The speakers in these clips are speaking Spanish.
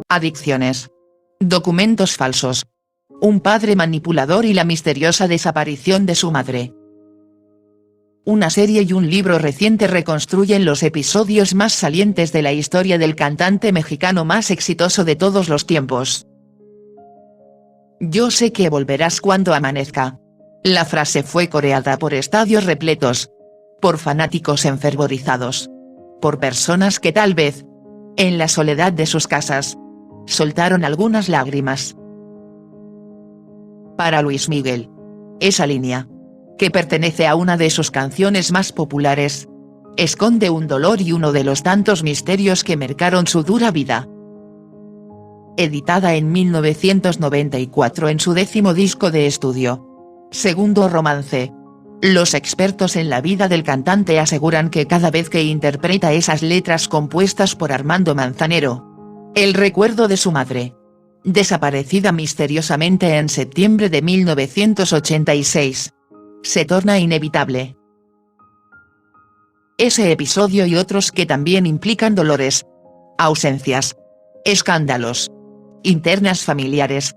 Adicciones. Documentos falsos. Un padre manipulador y la misteriosa desaparición de su madre. Una serie y un libro reciente reconstruyen los episodios más salientes de la historia del cantante mexicano más exitoso de todos los tiempos. Yo sé que volverás cuando amanezca. La frase fue coreada por estadios repletos. Por fanáticos enfervorizados. Por personas que tal vez, en la soledad de sus casas, soltaron algunas lágrimas. Para Luis Miguel. Esa línea, que pertenece a una de sus canciones más populares, esconde un dolor y uno de los tantos misterios que marcaron su dura vida. Editada en 1994 en su 10º disco de estudio, Segundo Romance. Los expertos en la vida del cantante aseguran que cada vez que interpreta esas letras compuestas por Armando Manzanero, el recuerdo de su madre, desaparecida misteriosamente en septiembre de 1986, se torna inevitable. Ese episodio y otros que también implican dolores, ausencias, escándalos, internas familiares,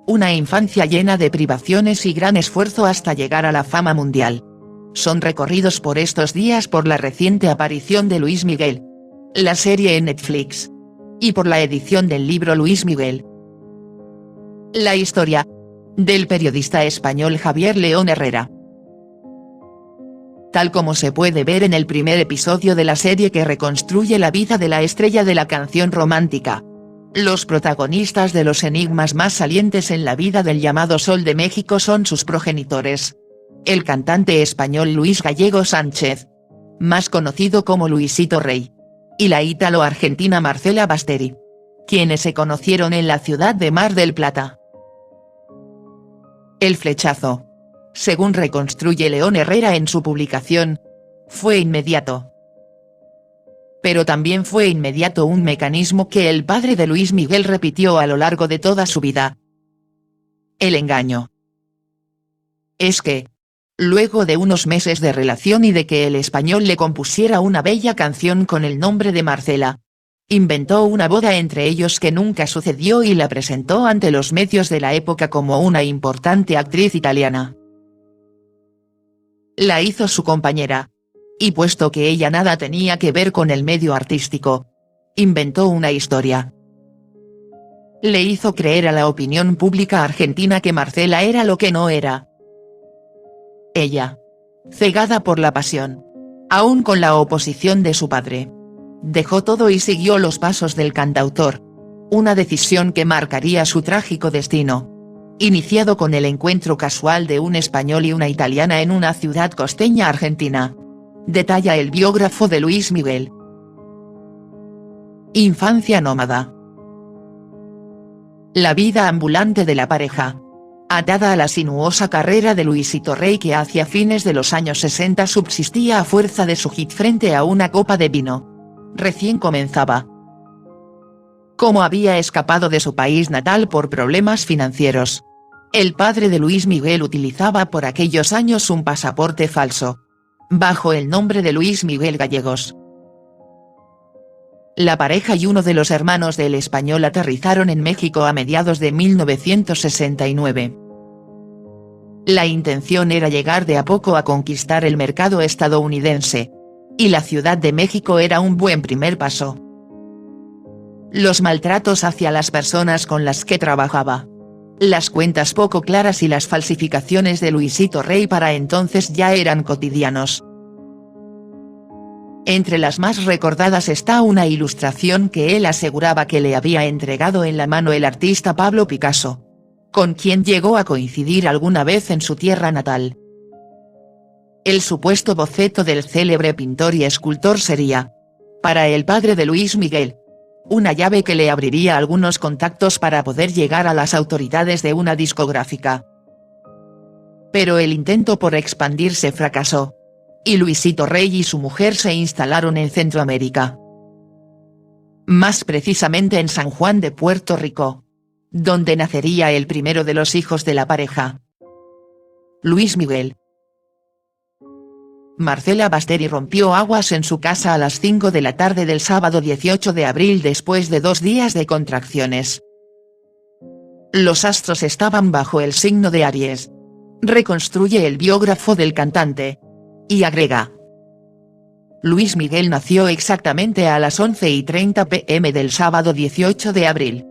una infancia llena de privaciones y gran esfuerzo hasta llegar a la fama mundial, son recorridos por estos días por la reciente aparición de Luis Miguel, la serie en Netflix, y por la edición del libro Luis Miguel. La historia, del periodista español Javier León Herrera. Tal como se puede ver en el primer episodio de la serie que reconstruye la vida de la estrella de la canción romántica, los protagonistas de los enigmas más salientes en la vida del llamado Sol de México son sus progenitores. El cantante español Luis Gallego Sánchez, más conocido como Luisito Rey, y la ítalo-argentina Marcela Basteri, quienes se conocieron en la ciudad de Mar del Plata. El flechazo, según reconstruye León Herrera en su publicación, fue inmediato. Pero también fue inmediato un mecanismo que el padre de Luis Miguel repitió a lo largo de toda su vida. El engaño. Es que, luego de unos meses de relación y de que el español le compusiera una bella canción con el nombre de Marcela, inventó una boda entre ellos que nunca sucedió y la presentó ante los medios de la época como una importante actriz italiana. La hizo su compañera. Y puesto que ella nada tenía que ver con el medio artístico, inventó una historia. Le hizo creer a la opinión pública argentina que Marcela era lo que no era. Ella, cegada por la pasión, aún con la oposición de su padre, dejó todo y siguió los pasos del cantautor, una decisión que marcaría su trágico destino, iniciado con el encuentro casual de un español y una italiana en una ciudad costeña argentina. Detalla el biógrafo de Luis Miguel. Infancia nómada. La vida ambulante de la pareja, atada a la sinuosa carrera de Luisito Rey que hacia fines de los años 60 subsistía a fuerza de su hit frente a una copa de vino, recién comenzaba. Como había escapado de su país natal por problemas financieros, el padre de Luis Miguel utilizaba por aquellos años un pasaporte falso, bajo el nombre de Luis Miguel Gallegos. La pareja y uno de los hermanos del español aterrizaron en México a mediados de 1969. La intención era llegar de a poco a conquistar el mercado estadounidense, y la Ciudad de México era un buen primer paso. Los maltratos hacia las personas con las que trabajaba, las cuentas poco claras y las falsificaciones de Luisito Rey para entonces ya eran cotidianos. Entre las más recordadas está una ilustración que él aseguraba que le había entregado en la mano el artista Pablo Picasso, con quien llegó a coincidir alguna vez en su tierra natal. El supuesto boceto del célebre pintor y escultor sería, para el padre de Luis Miguel, una llave que le abriría algunos contactos para poder llegar a las autoridades de una discográfica. Pero el intento por expandirse fracasó, y Luisito Rey y su mujer se instalaron en Centroamérica. Más precisamente en San Juan de Puerto Rico, donde nacería el primero de los hijos de la pareja, Luis Miguel. Marcela Basteri rompió aguas en su casa a las 5 de la tarde del sábado 18 de abril después de 2 días de contracciones. Los astros estaban bajo el signo de Aries. Reconstruye el biógrafo del cantante. Y agrega: Luis Miguel nació exactamente a las 11:30 p.m. del sábado 18 de abril.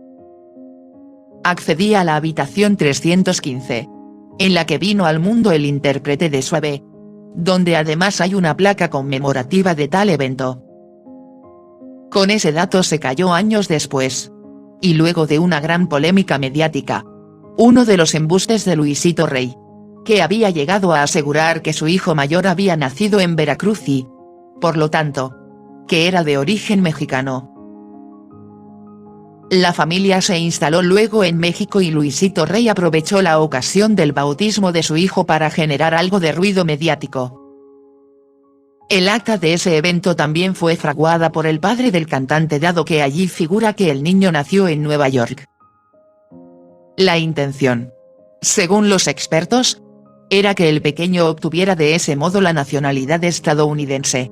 Accedí a la habitación 315. En la que vino al mundo el intérprete de Suave. Donde además hay una placa conmemorativa de tal evento. Con ese dato se cayó años después. Y luego de una gran polémica mediática. Uno de los embustes de Luisito Rey. Que había llegado a asegurar que su hijo mayor había nacido en Veracruz y, por lo tanto, que era de origen mexicano. La familia se instaló luego en México y Luisito Rey aprovechó la ocasión del bautismo de su hijo para generar algo de ruido mediático. El acta de ese evento también fue fraguada por el padre del cantante dado que allí figura que el niño nació en Nueva York. La intención, según los expertos, era que el pequeño obtuviera de ese modo la nacionalidad estadounidense.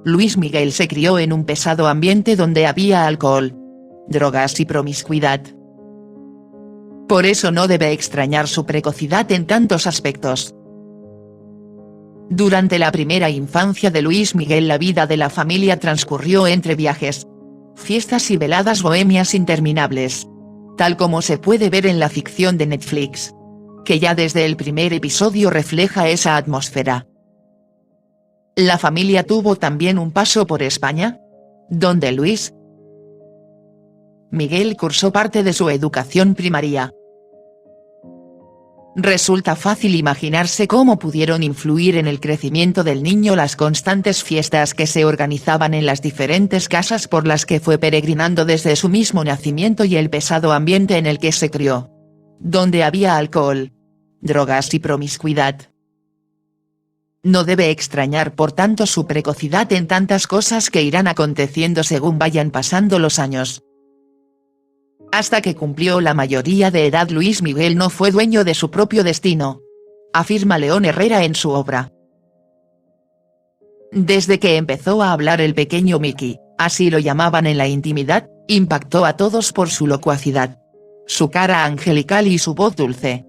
Luis Miguel se crió en un pesado ambiente donde había alcohol, drogas y promiscuidad. Por eso no debe extrañar su precocidad en tantos aspectos. Durante la primera infancia de Luis Miguel la vida de la familia transcurrió entre viajes, fiestas y veladas bohemias interminables. Tal como se puede ver en la ficción de Netflix. Que ya desde el primer episodio refleja esa atmósfera. La familia tuvo también un paso por España, donde Luis Miguel cursó parte de su educación primaria. Resulta fácil imaginarse cómo pudieron influir en el crecimiento del niño las constantes fiestas que se organizaban en las diferentes casas por las que fue peregrinando desde su mismo nacimiento y el pesado ambiente en el que se crió. Donde había alcohol, drogas y promiscuidad. No debe extrañar por tanto su precocidad en tantas cosas que irán aconteciendo según vayan pasando los años. Hasta que cumplió la mayoría de edad Luis Miguel no fue dueño de su propio destino. Afirma León Herrera en su obra. Desde que empezó a hablar el pequeño Mickey, así lo llamaban en la intimidad, impactó a todos por su locuacidad. Su cara angelical y su voz dulce.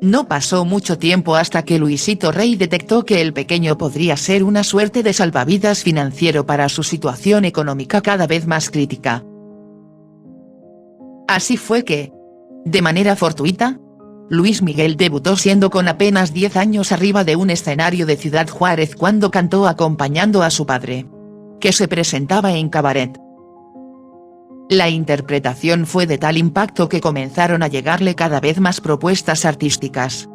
No pasó mucho tiempo hasta que Luisito Rey detectó que el pequeño podría ser una suerte de salvavidas financiero para su situación económica cada vez más crítica. Así fue que, de manera fortuita, Luis Miguel debutó siendo con apenas 10 años arriba de un escenario de Ciudad Juárez cuando cantó acompañando a su padre. Que se presentaba en cabaret. La interpretación fue de tal impacto que comenzaron a llegarle cada vez más propuestas artísticas.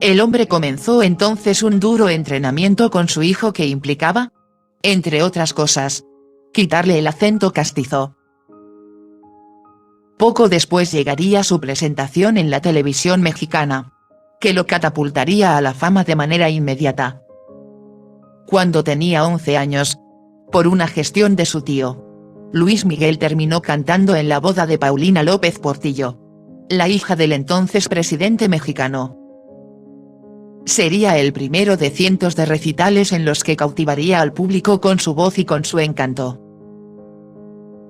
El hombre comenzó entonces un duro entrenamiento con su hijo que implicaba, entre otras cosas, quitarle el acento castizo. Poco después llegaría su presentación en la televisión mexicana. Que lo catapultaría a la fama de manera inmediata. Cuando tenía 11 años, por una gestión de su tío, Luis Miguel terminó cantando en la boda de Paulina López Portillo, la hija del entonces presidente mexicano. Sería el primero de cientos de recitales en los que cautivaría al público con su voz y con su encanto.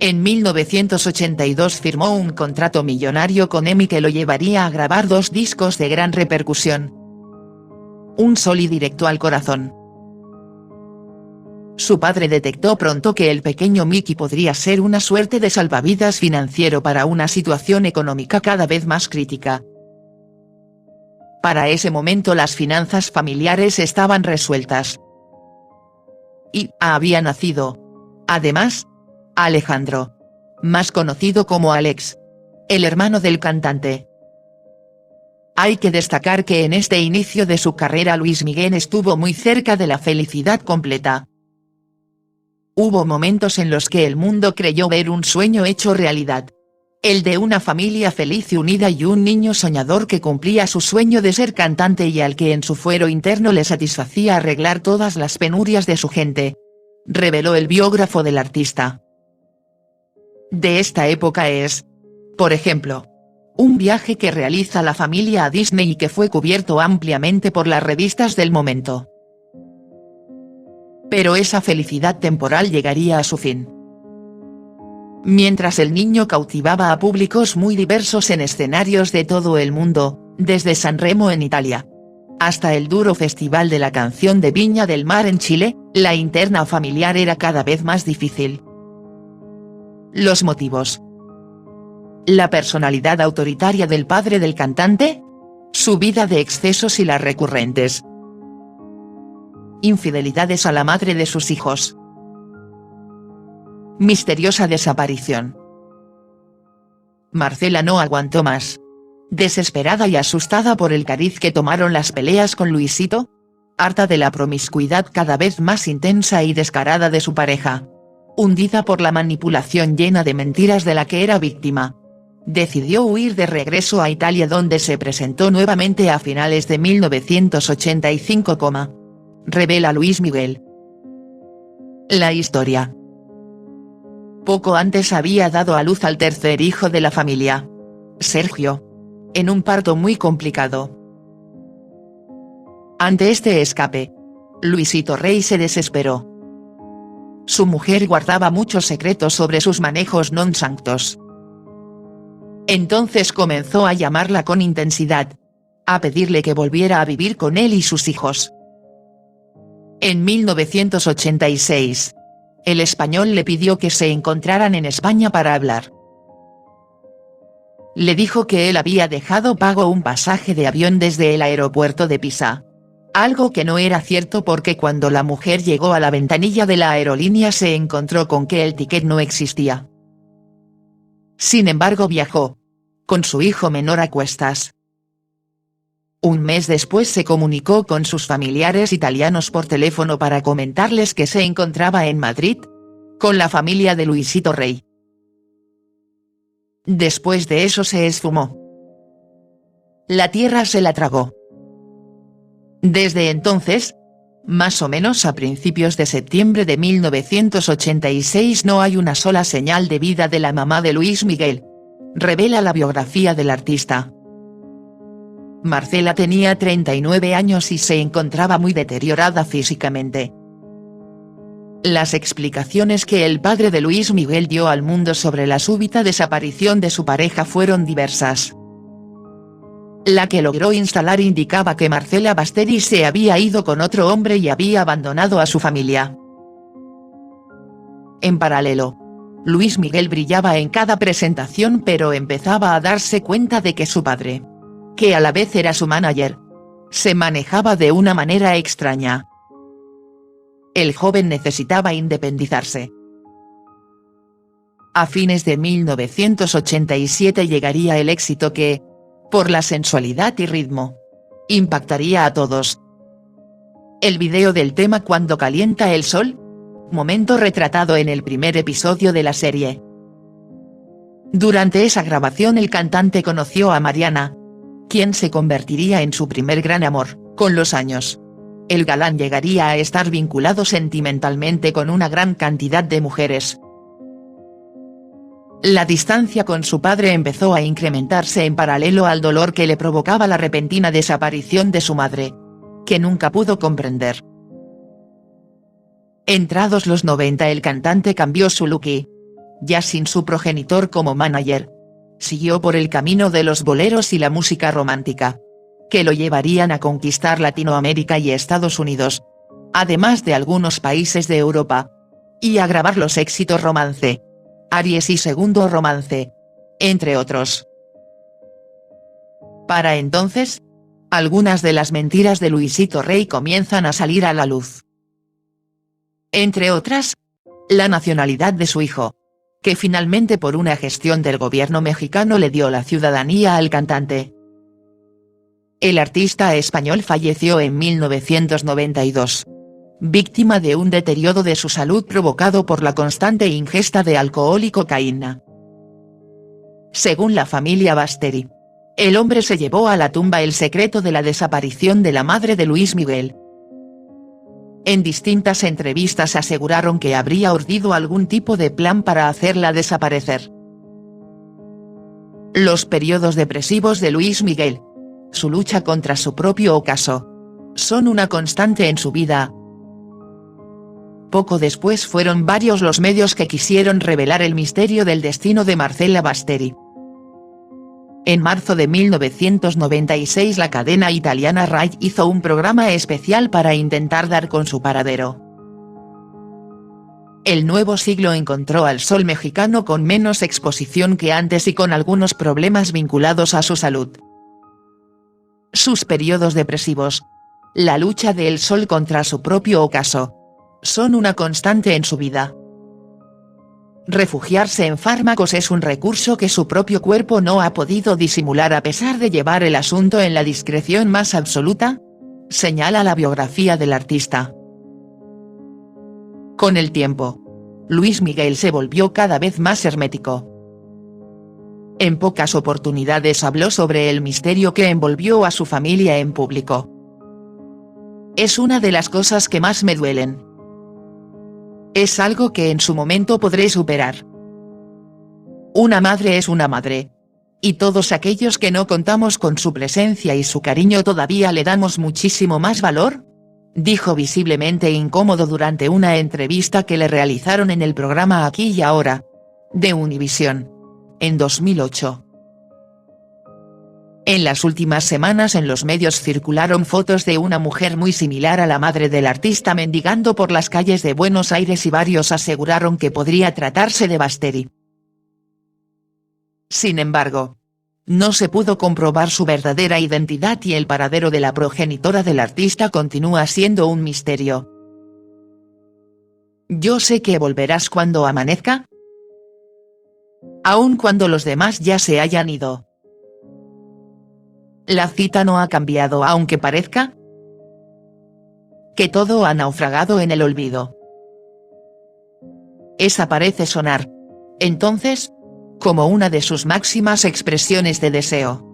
En 1982 firmó un contrato millonario con EMI que lo llevaría a grabar 2 discos de gran repercusión. Un Sol y Directo al Corazón. Su padre detectó pronto que el pequeño Mickey podría ser una suerte de salvavidas financiero para una situación económica cada vez más crítica. Para ese momento las finanzas familiares estaban resueltas. Y había nacido, además, Alejandro, más conocido como Alex, el hermano del cantante. Hay que destacar que en este inicio de su carrera Luis Miguel estuvo muy cerca de la felicidad completa. Hubo momentos en los que el mundo creyó ver un sueño hecho realidad. El de una familia feliz y unida y un niño soñador que cumplía su sueño de ser cantante y al que en su fuero interno le satisfacía arreglar todas las penurias de su gente. Reveló el biógrafo del artista. De esta época es, por ejemplo, Un viaje que realiza la familia a Disney y que fue cubierto ampliamente por las revistas del momento. Pero esa felicidad temporal llegaría a su fin. Mientras el niño cautivaba a públicos muy diversos en escenarios de todo el mundo, desde Sanremo en Italia hasta el duro Festival de la Canción de Viña del Mar en Chile, la interna familiar era cada vez más difícil. Los motivos: la personalidad autoritaria del padre del cantante, su vida de excesos y las recurrentes infidelidades a la madre de sus hijos. Misteriosa desaparición. Marcela no aguantó más. Desesperada y asustada por el cariz que tomaron las peleas con Luisito, harta de la promiscuidad cada vez más intensa y descarada de su pareja, hundida por la manipulación llena de mentiras de la que era víctima, decidió huir de regreso a Italia, donde se presentó nuevamente a finales de 1985. Revela Luis Miguel. La historia. Poco antes había dado a luz al tercer hijo de la familia, Sergio, en un parto muy complicado. Ante este escape, Luisito Rey se desesperó. Su mujer guardaba muchos secretos sobre sus manejos non sanctos. Entonces comenzó a llamarla con intensidad, a pedirle que volviera a vivir con él y sus hijos. En 1986, el español le pidió que se encontraran en España para hablar. Le dijo que él había dejado pago un pasaje de avión desde el aeropuerto de Pisa. Algo que no era cierto, porque cuando la mujer llegó a la ventanilla de la aerolínea se encontró con que el ticket no existía. Sin embargo, viajó con su hijo menor a cuestas. Un mes después se comunicó con sus familiares italianos por teléfono para comentarles que se encontraba en Madrid con la familia de Luisito Rey. Después de eso se esfumó. La tierra se la tragó. Desde entonces, más o menos a principios de septiembre de 1986, no hay una sola señal de vida de la mamá de Luis Miguel, revela la biografía del artista. Marcela tenía 39 años y se encontraba muy deteriorada físicamente. Las explicaciones que el padre de Luis Miguel dio al mundo sobre la súbita desaparición de su pareja fueron diversas. La que logró instalar indicaba que Marcela Basteri se había ido con otro hombre y había abandonado a su familia. En paralelo, Luis Miguel brillaba en cada presentación, pero empezaba a darse cuenta de que su padre, que a la vez era su manager, se manejaba de una manera extraña. El joven necesitaba independizarse. A fines de 1987 llegaría el éxito que, por la sensualidad y ritmo, impactaría a todos. El video del tema Cuando calienta el sol, momento retratado en el primer episodio de la serie. Durante esa grabación el cantante conoció a Mariana, quien se convertiría en su primer gran amor. Con los años, el galán llegaría a estar vinculado sentimentalmente con una gran cantidad de mujeres. La distancia con su padre empezó a incrementarse en paralelo al dolor que le provocaba la repentina desaparición de su madre, que nunca pudo comprender. Entrados los 90, el cantante cambió su look y, ya sin su progenitor como manager, siguió por el camino de los boleros y la música romántica, que lo llevarían a conquistar Latinoamérica y Estados Unidos, además de algunos países de Europa, y a grabar los éxitos Romance, Aries y Segundo Romance, entre otros. Para entonces, algunas de las mentiras de Luisito Rey comienzan a salir a la luz. Entre otras, la nacionalidad de su hijo, que finalmente por una gestión del gobierno mexicano le dio la ciudadanía al cantante. El artista español falleció en 1992, víctima de un deterioro de su salud provocado por la constante ingesta de alcohol y cocaína. Según la familia Basteri, el hombre se llevó a la tumba el secreto de la desaparición de la madre de Luis Miguel. En distintas entrevistas aseguraron que habría urdido algún tipo de plan para hacerla desaparecer. Los periodos depresivos de Luis Miguel. Su lucha contra su propio ocaso. Son una constante en su vida. Poco después fueron varios los medios que quisieron revelar el misterio del destino de Marcela Basteri. En marzo de 1996 la cadena italiana Rai hizo un programa especial para intentar dar con su paradero. El nuevo siglo encontró al sol mexicano con menos exposición que antes y con algunos problemas vinculados a su salud. Sus periodos depresivos. La lucha de El Sol contra su propio ocaso. Son una constante en su vida. Refugiarse en fármacos es un recurso que su propio cuerpo no ha podido disimular a pesar de llevar el asunto en la discreción más absoluta, señala la biografía del artista. Con el tiempo, Luis Miguel se volvió cada vez más hermético. En pocas oportunidades habló sobre el misterio que envolvió a su familia en público. Es una de las cosas que más me duelen. Es algo que en su momento podré superar. Una madre es una madre. Y todos aquellos que no contamos con su presencia y su cariño todavía le damos muchísimo más valor, dijo visiblemente incómodo durante una entrevista que le realizaron en el programa Aquí y Ahora, de Univisión, en 2008. En las últimas semanas en los medios circularon fotos de una mujer muy similar a la madre del artista mendigando por las calles de Buenos Aires y varios aseguraron que podría tratarse de Basteri. Sin embargo, no se pudo comprobar su verdadera identidad y el paradero de la progenitora del artista continúa siendo un misterio. Yo sé que volverás cuando amanezca. Aun cuando los demás ya se hayan ido. La cita no ha cambiado aunque parezca que todo ha naufragado en el olvido. Esa parece sonar, entonces, como una de sus máximas expresiones de deseo.